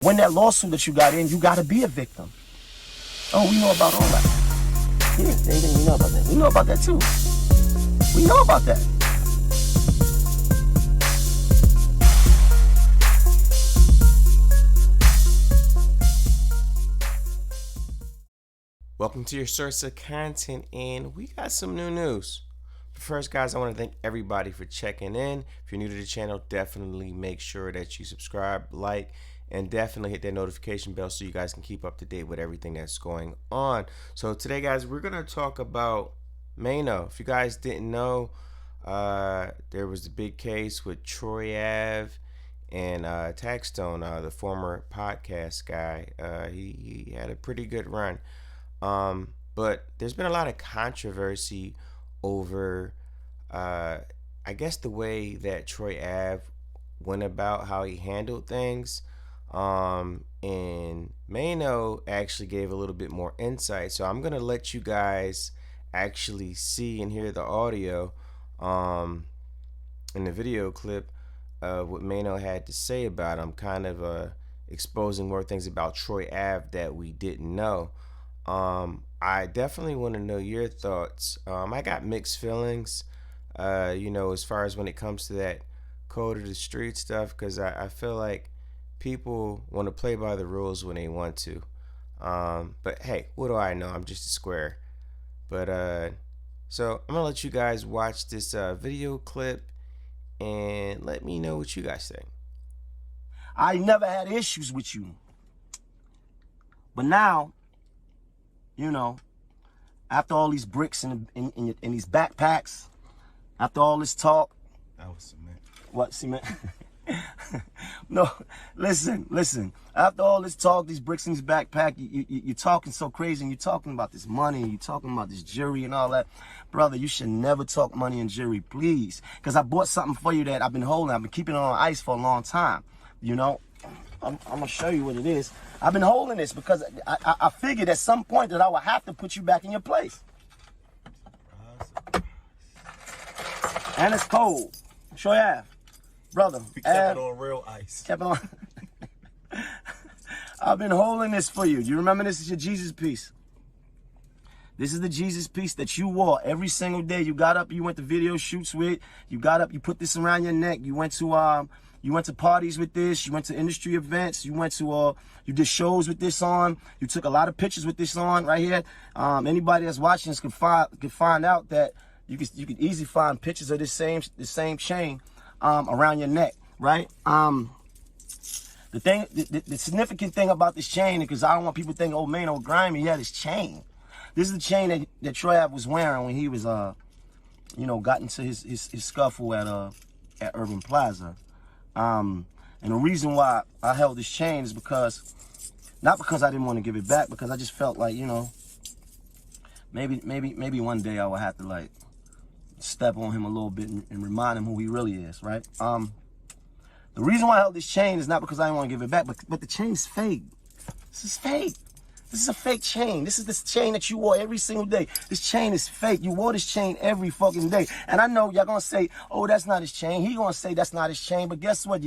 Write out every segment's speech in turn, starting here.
When that lawsuit that you got in, you got to be a victim. Oh, we know about all that. Yeah, we know about that. We know about that too. We know about that. Welcome to your source of content, and we got some new news. But first, guys, I want to thank everybody for checking in. If you're new to the channel, definitely make sure that you subscribe, like, and definitely hit that notification bell so you guys can keep up to date with everything that's going on. So today, guys, we're going to talk about Maino. If you guys didn't know, there was the big case with Troy Ave and Taxstone, the former podcast guy. He had a pretty good run. But there's been a lot of controversy over, I guess, the way that Troy Ave went about how he handled things. And Maino actually gave a little bit more insight. So I'm going to let you guys actually see and hear the audio in the video clip what Maino had to say about him, kind of exposing more things about Troy Ave that we didn't know. I definitely want to know your thoughts. I got mixed feelings, as far as when it comes to that code of the street stuff, because I feel like people want to play by the rules when they want to. But hey, what do I know? I'm just a square. But so I'm gonna let you guys watch this video clip and let me know what you guys think. I never had issues with you, but now, after all these bricks in these backpacks, after all this talk. That was cement. What, cement? No, listen. After all this talk, these bricks in this backpack, you're talking so crazy, and you're talking about this money, and you're talking about this jury and all that. Brother, you should never talk money and jury, please. Because I bought something for you that I've been holding. I've been keeping it on ice for a long time, I'm going to show you what it is. I've been holding this because I figured at some point that I would have to put you back in your place. And it's cold. Troy Ave. Brother. We kept it on real ice. Kept it on. I've been holding this for you. You remember this is your Jesus piece. This is the Jesus piece that you wore every single day. You got up, you went to video shoots with. You got up, you put this around your neck. You went to parties with this. You went to industry events. You went to you did shows with this on. You took a lot of pictures with this on right here. Anybody that's watching this could find out that you could easily find pictures of the same chain around your neck, right? The significant thing about this chain, because I don't want people to think, oh, Maino grimy, he had his chain. This is the chain that Troy Ave was wearing when he was got into his scuffle at Urban Plaza. And the reason why I held this chain is not because I didn't want to give it back, because I just felt like, maybe one day I would have to step on him a little bit and remind him who he really is, right? The reason why I held this chain is not because I didn't want to give it back, but the chain's fake. This is fake. This is a fake chain. This is this chain that you wore every single day. This chain is fake. You wore this chain every fucking day. And I know y'all gonna say, oh, that's not his chain. He gonna say that's not his chain. But guess what?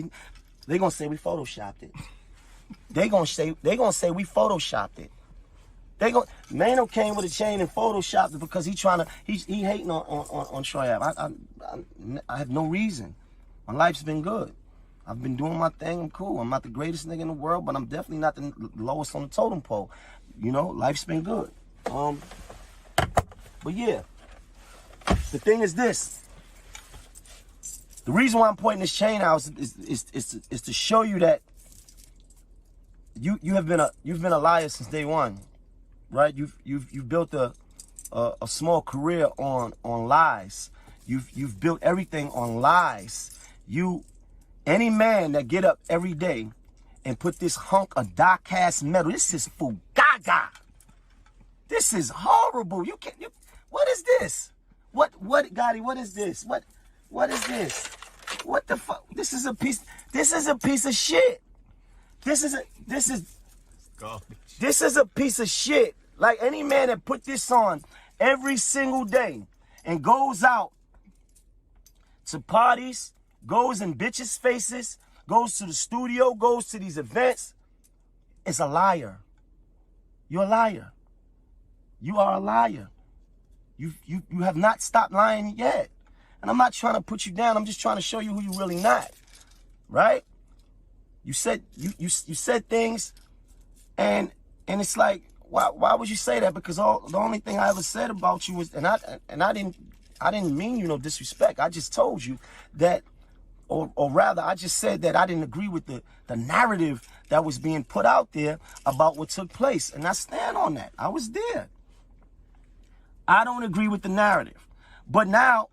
They gonna say we photoshopped it. They gonna say we photoshopped it. Maino came with a chain and photoshopped it because he hating on Troy Ave. I have no reason. My life's been good. I've been doing my thing. I'm cool. I'm not the greatest nigga in the world, but I'm definitely not the lowest on the totem pole. Life's been good. But yeah, the thing is this. The reason why I'm pointing this chain out is to show you that you've been a liar since day one, right? You've built a small career on lies. You've built everything on lies. Any man that get up every day and put this hunk of die-cast metal, this is fugaga. This is horrible. What is this? What, Gotti, what is this? What is this? What the fuck? This is a piece of shit. This is a piece of shit. Like any man that put this on every single day and goes out to parties, goes in bitches' faces, goes to the studio, goes to these events, is a liar. You're a liar. You are a liar. You have not stopped lying yet. And I'm not trying to put you down. I'm just trying to show you who you really not. Right? You said you said things, and it's like, why would you say that? Because the only thing I ever said about you was, and I didn't mean you no disrespect. I just told you that, or rather, I just said that I didn't agree with the narrative that was being put out there about what took place, and I stand on that. I was there. I don't agree with the narrative, but now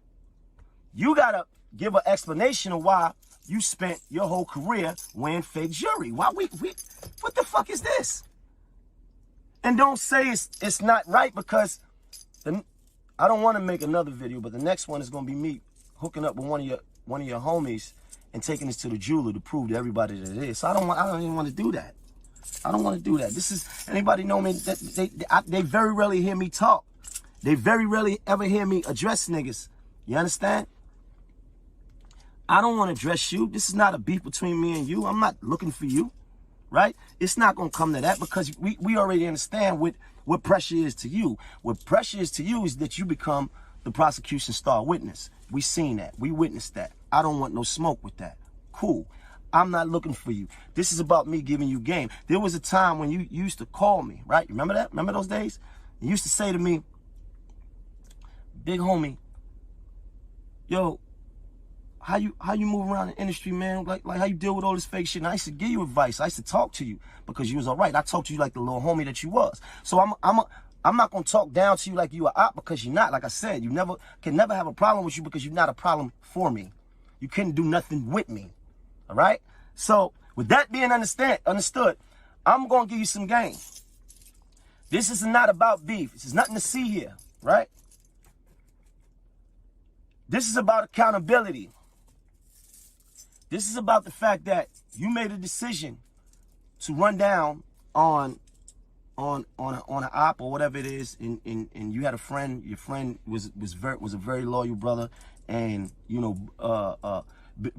you gotta give an explanation of why you spent your whole career wearing fake jewelry. Why what the fuck is this? And don't say it's not right, because I don't want to make another video, but the next one is gonna be me hooking up with one of your homies and taking this to the jeweler to prove to everybody that it is. So I don't even want to do that. I don't want to do that. This is, anybody know me, they very rarely hear me talk. They very rarely ever hear me address niggas. You understand? I don't want to address you. This is not a beef between me and you. I'm not looking for you, right? It's not going to come to that, because we already understand what pressure is to you. What pressure is to you is that you become the prosecution star witness. We seen that. We witnessed that. I don't want no smoke with that. Cool. I'm not looking for you. This is about me giving you game. There was a time when you used to call me, right? Remember that? Remember those days? You used to say to me, big homie, yo, how you move around the industry, man? Like how you deal with all this fake shit? And I used to give you advice. I used to talk to you because you was all right. I talked to you like the little homie that you was. So I'm not gonna talk down to you like you are op, because you're not. Like I said, you can never have a problem with you, because you're not a problem for me. You couldn't do nothing with me. All right? So with that being understood, I'm gonna give you some game. This is not about beef. This is nothing to see here, right? This is about accountability. This is about the fact that you made a decision to run down on an op or whatever it is, and you had a friend. Your friend was a very loyal brother, and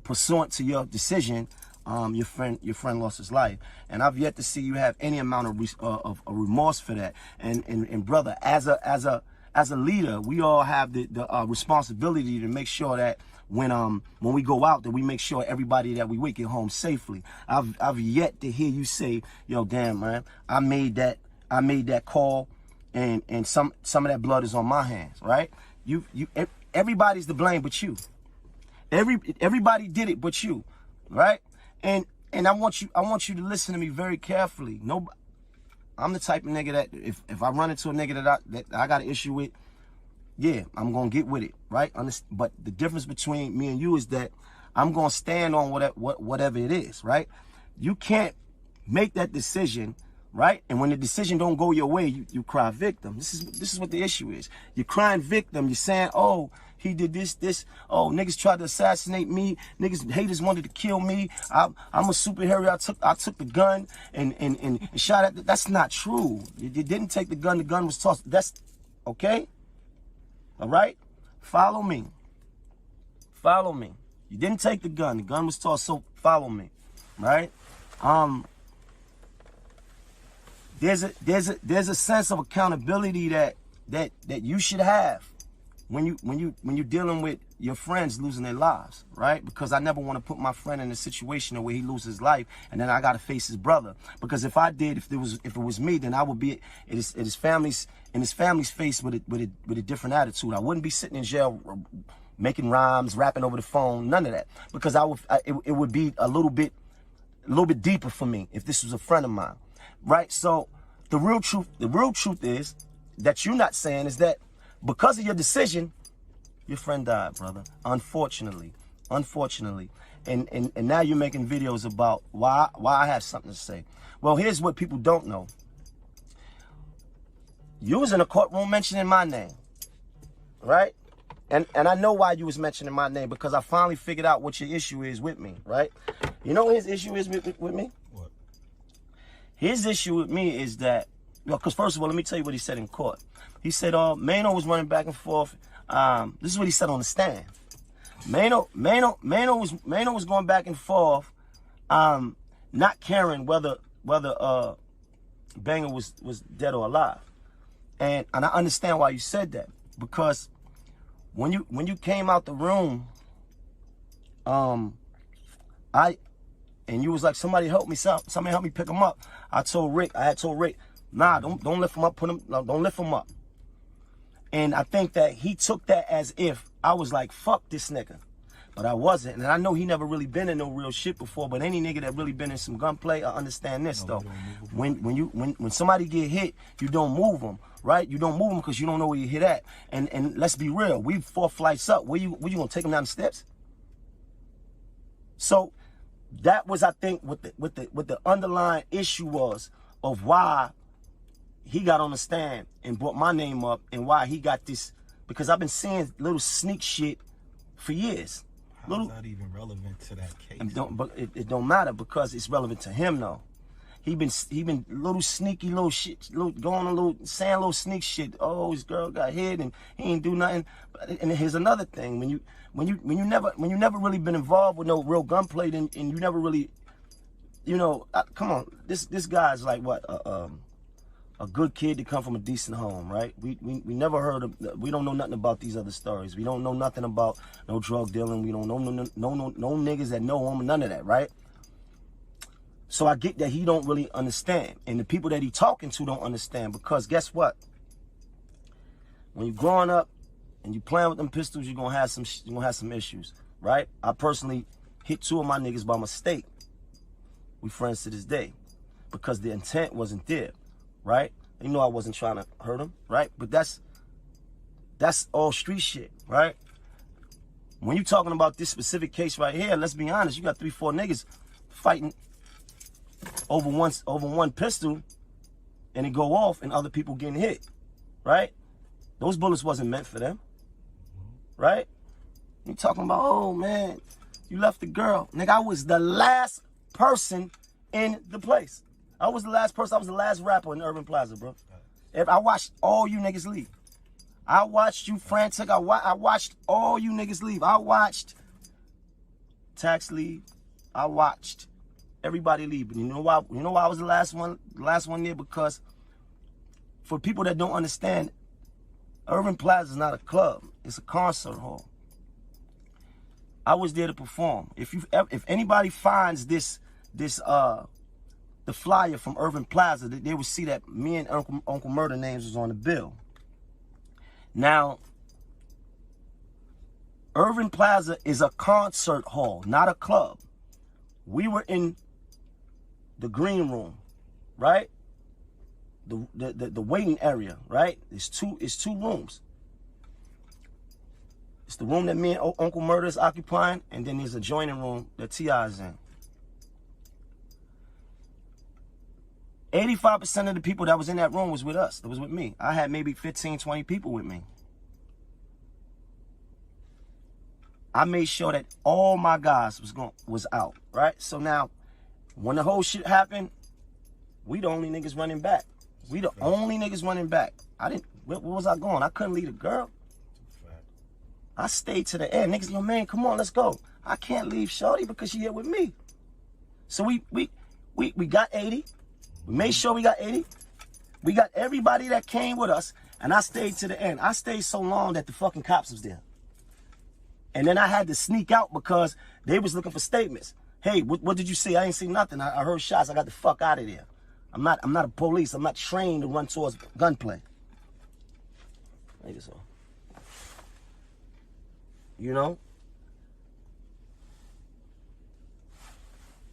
pursuant to your decision, your friend lost his life, and I've yet to see you have any amount of remorse for that. And brother, as a leader, we all have the responsibility to make sure that when we go out, that we make sure everybody that we with get home safely. I've yet to hear you say, yo, damn man, I made that call, and some of that blood is on my hands, right? Everybody's to blame but you. Everybody did it but you, right? And I want you to listen to me very carefully. I'm the type of nigga that if I run into a nigga that I got an issue with, yeah, I'm gonna get with it, right? But the difference between me and you is that I'm gonna stand on whatever it is, right? You can't make that decision, right? And when the decision don't go your way, you cry victim. This is what the issue is. You're crying victim. You're saying, oh, he did this. Oh, niggas tried to assassinate me. Haters wanted to kill me. I'm a superhero. I took the gun and shot at. That's not true. You didn't take the gun. The gun was tossed. That's okay. All right. Follow me. Follow me. You didn't take the gun. The gun was tossed. So follow me. Right. There's a sense of accountability that you should have when you're dealing with your friends losing their lives, right? Because I never want to put my friend in a situation where he loses his life and then I got to face his brother. Because if it was me, then I would be in his family's face with a different attitude. I wouldn't be sitting in jail making rhymes, rapping over the phone, none of that. Because it would be a little bit deeper for me if this was a friend of mine, right? So the real truth is that you're not saying is that because of your decision, your friend died, brother. Unfortunately. And now you're making videos about why I have something to say. Well, here's what people don't know. You was in a courtroom mentioning my name, right? And I know why you was mentioning my name, because I finally figured out what your issue is with me, right? You know what his issue is with me? What? His issue with me is that, because first of all, let me tell you what he said in court. He said, Maino was running back and forth. This is what he said on the stand. Maino was going back and forth, not caring whether Banger was dead or alive. And I understand why you said that, because when you came out the room, and you was like, somebody help me pick him up. I had told Rick, nah, don't lift him up, don't lift him up. And I think that he took that as if I was like, fuck this nigga. But I wasn't. And I know he never really been in no real shit before, but any nigga that really been in some gunplay, I understand this though. When somebody get hit, you don't move them, right? You don't move them because you don't know where you hit at. And let's be real, we 4 flights up. Where you gonna take them down the steps? So that was, I think, what the underlying issue was of why he got on the stand and brought my name up, and why he got this, because I've been seeing little sneak shit for years. How's that even relevant to that case? But it don't matter, because it's relevant to him though. He been little sneaky little shit, saying little sneak shit. Oh, his girl got hit and he ain't do nothing. And here's another thing: when you never really been involved with no real gunplay, and you never really, come on, this guy's like what, a good kid to come from a decent home, right? We never heard of, we don't know nothing about these other stories. We don't know nothing about no drug dealing. We don't know no niggas that know him, none of that, right? So I get that he don't really understand, and the people that he talking to don't understand, because guess what? When you growing up and you playing with them pistols, you're gonna have some issues, right? I personally hit 2 of my niggas by mistake. We friends to this day, because the intent wasn't there, right? You know I wasn't trying to hurt him, right? But that's all street shit, right? When you talking about this specific case right here, let's be honest, you got 3-4 niggas fighting over one pistol, and it go off and other people getting hit, right? Those bullets wasn't meant for them, right? You talking about, oh man, you left the girl. Nigga, I was the last person in the place. I was the last person. I was the last rapper in Urban Plaza, bro. I watched all you niggas leave. I watched you frantic. I watched all you niggas leave. I watched Tax leave. I watched everybody leave. But you know why? You know why I was the last one there? Because for people that don't understand, Urban Plaza is not a club. It's a concert hall. I was there to perform. If anybody finds the flyer from Urban Plaza, they would see that me and Uncle Murder names was on the bill. Now, Urban Plaza is a concert hall, not a club. We were in the green room, right? The waiting area, right? It's two rooms. It's the room that me and Uncle Murder is occupying, and then there's a adjoining room that T.I. is in. 85% of the people that was in that room was with us. That was with me. I had maybe 15, 20 people with me. I made sure that all my guys was out, right? So now, when the whole shit happened, we the only niggas running back. We the only niggas running back. Where was I going? I couldn't leave a girl. I stayed to the end. Niggas, yo man, come on, let's go. I can't leave shorty because she here with me. So we got 80. We made sure we got 80. We got everybody that came with us, and I stayed to the end. I stayed so long that the fucking cops was there. And then I had to sneak out because they was looking for statements. Hey, what did you see? I ain't see nothing. I heard shots. I got the fuck out of there. I'm not a police. I'm not trained to run towards gunplay. Like this all. You know?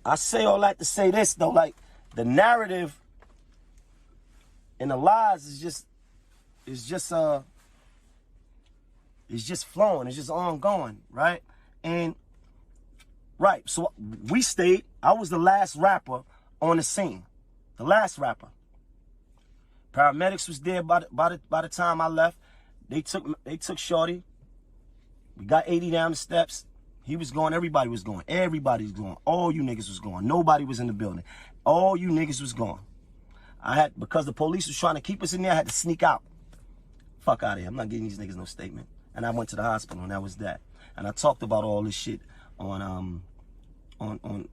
I say all that to say this though, like the narrative and the lies is just flowing, it's just ongoing, right? And right, so we stayed. I was the last rapper on the scene. The last rapper. Paramedics was there by the time I left. They took Shorty. We got 80 down the steps. He was going, everybody was going. Everybody's going. All you niggas was going. Nobody was in the building. All you niggas was going. Because the police was trying to keep us in there, I had to sneak out. Fuck out of here. I'm not giving these niggas no statement. And I went to the hospital, and that was that. And I talked about all this shit on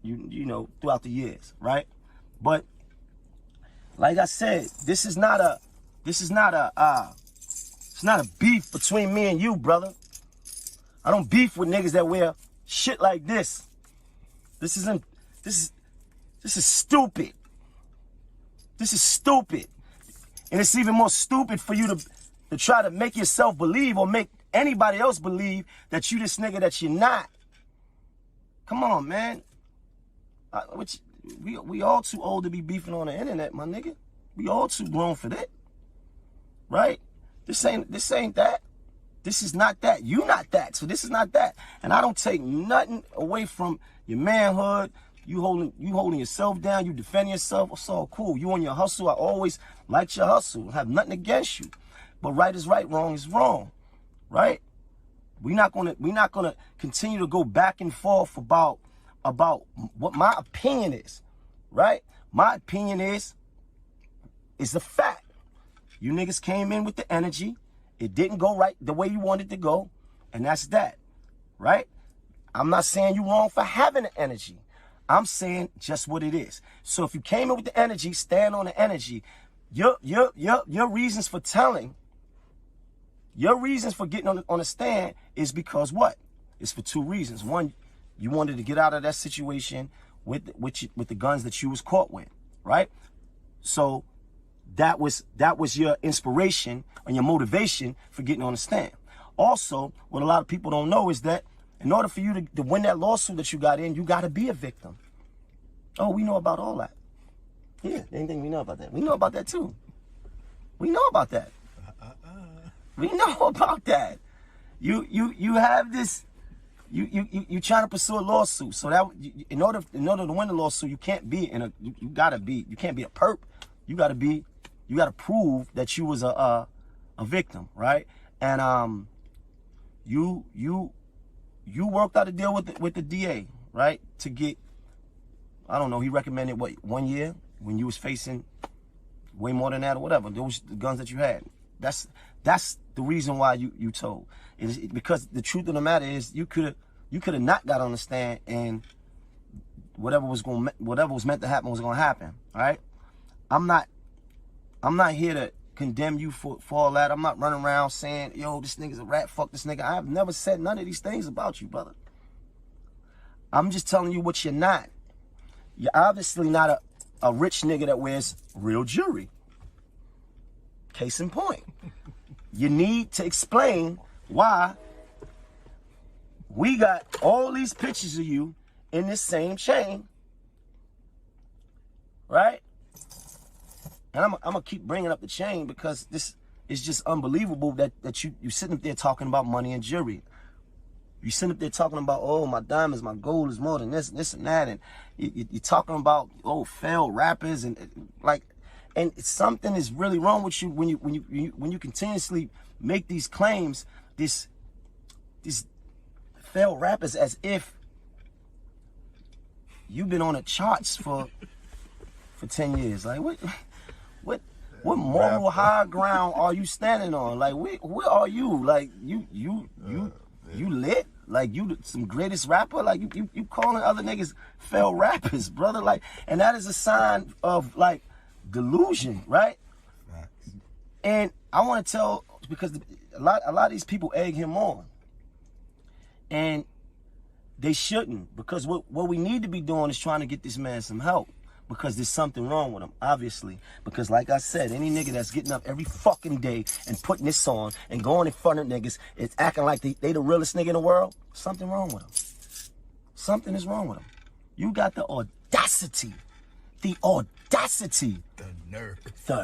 you know, throughout the years, right? But Like I said, this is not a it's not a beef between me and you, brother. I don't beef with niggas that wear shit like this. This is stupid. This is stupid. And it's even more stupid for you to try to make yourself believe or make anybody else believe that you this nigga that you're not. Come on, man. We all too old to be beefing on the internet, my nigga. We all too grown for that. Right? This ain't that. This is not that. You not that. So this is not that. And I don't take nothing away from your manhood. You holding yourself down. You defending yourself. It's all cool. You on your hustle. I always liked your hustle. I have nothing against you. But right is right, wrong is wrong. Right? We're not gonna continue to go back and forth about what my opinion is. Right? My opinion is the fact. You niggas came in with the energy. It didn't go right the way you wanted to go. And that's that. Right? I'm not saying you wrong for having the energy. I'm saying just what it is. So if you came in with the energy, stand on the energy. Your reasons for telling, your reasons for getting on the stand is because what? It's for two reasons. One, you wanted to get out of that situation with the guns that you was caught with, right? So that was your inspiration and your motivation for getting on the stand. Also, what a lot of people don't know is that in order for you to win that lawsuit that you got in, you got to be a victim. Oh, we know about all that. Yeah, anything we know about that. We know about that too. We know about that. We know about that. You have this. You trying to pursue a lawsuit. So that in order to win the lawsuit, you can't be you can't be a perp. You gotta prove that you was a victim, right? And you worked out a deal with the DA, right? To get, I don't know, he recommended what, 1 year when you was facing way more than that or whatever. Those the guns that you had. That's the reason why you told. Because the truth of the matter is you could have not got on the stand and whatever was meant to happen was gonna happen. All right. I'm not here to condemn you for all that. I'm not running around saying, yo, this nigga's a rat, fuck this nigga. I've never said none of these things about you, brother. I'm just telling you what you're not. You're obviously not a rich nigga that wears real jewelry. Case in point. You need to explain why we got all these pictures of you in this same chain, right? And I'm gonna keep bringing up the chain because this is just unbelievable that you sitting up there talking about money and jewelry. You sitting up there talking about, oh, my diamonds, my gold is more than this and that, and you're talking about, oh, failed rappers and something is really wrong with you when you continuously make these claims, these failed rappers, as if you've been on the charts for 10 years. Like what moral high ground are you standing on? Like where are you? Like you lit? Like you some greatest rapper? Like you calling other niggas failed rappers, brother? Like, and that is a sign of like delusion, right? And I want to tell, because a lot of these people egg him on, and they shouldn't, because what we need to be doing is trying to get this man some help, because there's something wrong with him, obviously. Because like I said, any nigga that's getting up every fucking day and putting this on and going in front of niggas, it's acting like they the realest nigga in the world, something wrong with him. Something is wrong with him. You got the audacity, the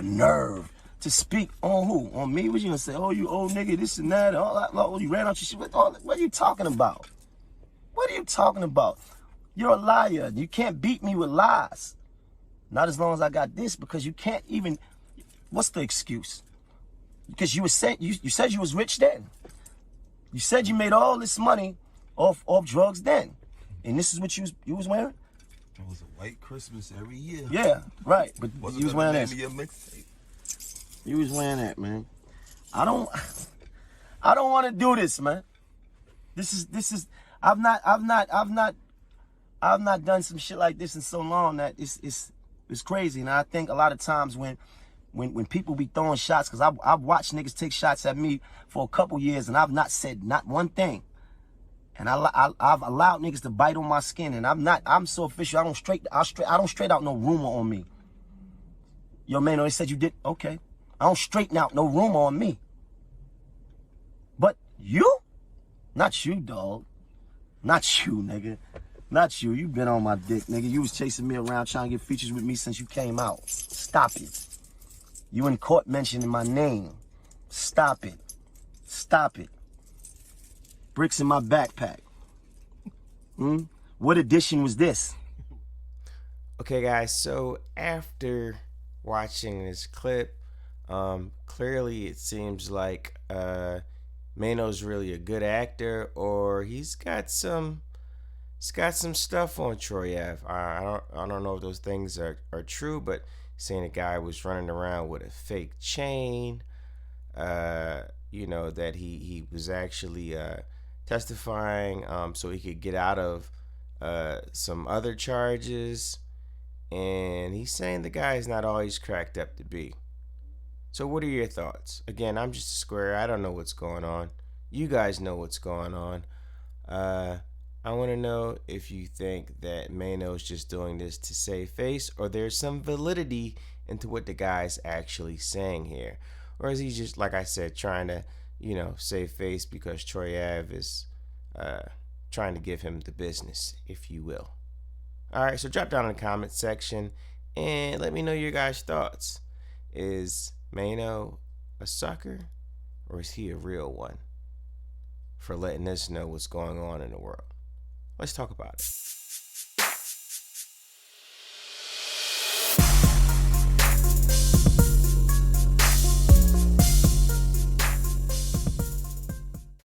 nerve to speak on who? On me? What you gonna say? Oh, you old nigga, this and that, all that. Oh, you ran out your shit. What are you talking about? What are you talking about? You're a liar. You can't beat me with lies. Not as long as I got this, because you can't even. What's the excuse? Because you said you was rich then. You said you made all this money off drugs then, and this is what you was wearing. It was a white Christmas every year. Yeah, right. But you was wearing that. Mixtape? You was wearing that, man. I don't want to do this, man. This is. I've not done some shit like this in so long that it's It's crazy. And I think a lot of times when people be throwing shots, because I've watched niggas take shots at me for a couple years and I've not said not one thing. And I've allowed niggas to bite on my skin, and I'm so official. I don't straight out no rumor on me. Yo, Maino, they said you did. Okay. I don't straighten out no rumor on me. But you? Not you, dog. Not you, nigga. Not you. You been on my dick, nigga. You was chasing me around trying to get features with me since you came out. Stop it. You in court mentioning my name. Stop it. Stop it. Bricks in my backpack. What edition was this? Okay, guys, so after watching this clip, clearly it seems like Maino's really a good actor, or he's got some stuff on Troy Ave. I don't know if those things are true, but saying a guy was running around with a fake chain, you know, that he was actually testifying so he could get out of some other charges, and he's saying the guy is not all he's cracked up to be. So what are your thoughts? Again, I'm just a square. I don't know what's going on. You guys know what's going on. I want to know if you think that Maino's just doing this to save face, or there's some validity into what the guy's actually saying here. Or is he just, like I said, trying to, you know, save face because Troy Ave is trying to give him the business, if you will. All right, so drop down in the comment section and let me know your guys' thoughts. Is Maino a sucker, or is he a real one for letting us know what's going on in the world? Let's talk about it.